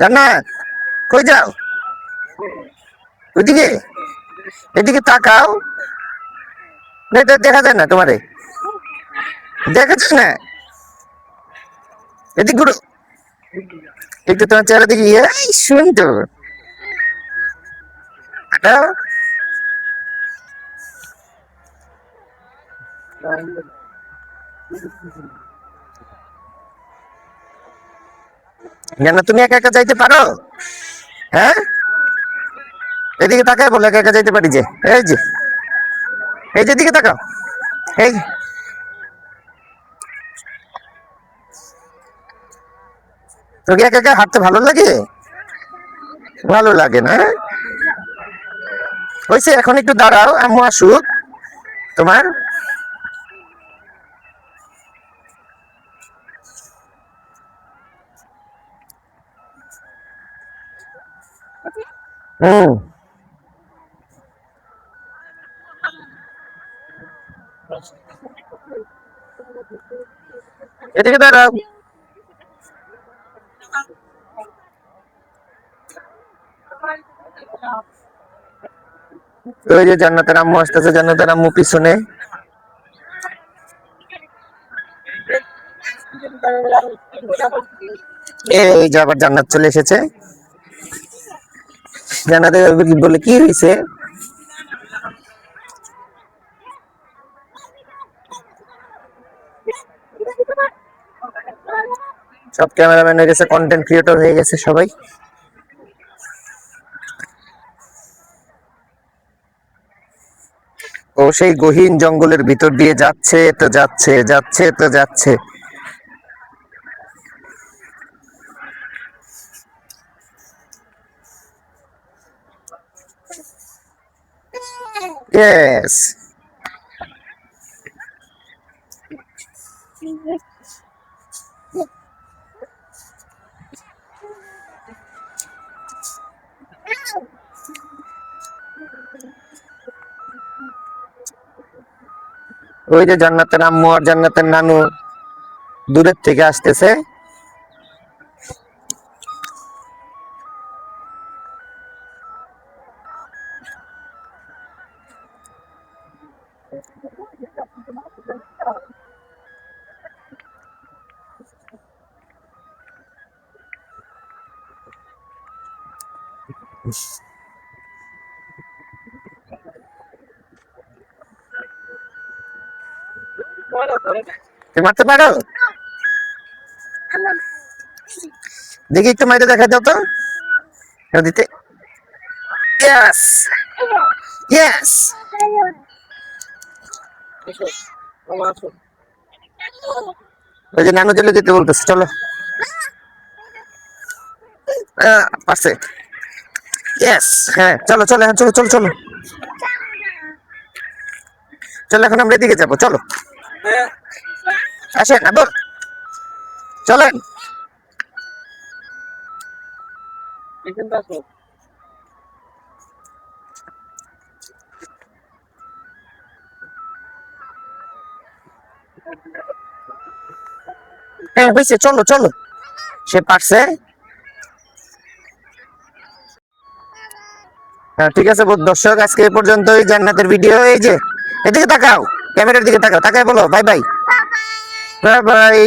জান্নাত কই যাও? ওইদিকে, এদিকে তাকাও। দেখা যায় না তোমারে, দেখা যাচ্ছে না। এদিক ঘুরো, একটু তোমার চেহারা দেখি। এই শুনি তো, হাঁটাও। জান্নাত তুমি একা একা যাইতে পারো? হ্যাঁ, এদিকে তাকায় বলে একা একা যাইতে পারি যে। এই যে, এই যে দিকে তাকাও। এই তোকে একা একা হাঁটতে ভালো লাগে? ভালো লাগে না? হয়েছে, এখন একটু দাঁড়াও, আম্মু আসুক তোমার। হুম, এদিকে দাঁড়াও। ওই যে জান্নাতের আম্মু আসতেছে, জান্নাতের আম্মু পিছনে। এই যে আবার জান্নাত চলে এসেছে। জান্নাতের বলে কি হয়েছে? সব ক্যামেরাম্যান হয়ে গেছে, কন্টেন্ট ক্রিয়েটর হয়ে গেছে সবাই। ও সেই গহীন জঙ্গলের ভিতর দিয়ে যাচ্ছে তো যাচ্ছে, যাচ্ছে তো যাচ্ছে। ইয়েস, ওই যে জান্নাতের আম্মু আর জান্নাতের নানু দূরের থেকে আসতেছে। তুমি মারতে পারো? দেখি একটু মাইরে দেখা দাও তো নদীতে। Yes, yes. ওই যে নানু চলে যেতে বলতেছে, চলো। পারছে। ইয়েস, হ্যাঁ চলো চলো, হ্যাঁ চলো চলো চলো চলো, এখন আমরা এদিকে যাবো, চলো। আসেন আবার, চলেন। হ্যাঁ হয়েছে, চলো চলো। সে পারছে। হ্যাঁ ঠিক আছে দর্শক, আজকে এই পর্যন্তই জান্নাতের ভিডিও। এই যে এদিকে তাকাও, ক্যামেরার দিকে তাকাও, তাকায় বলো বাই বাই। Bye bye.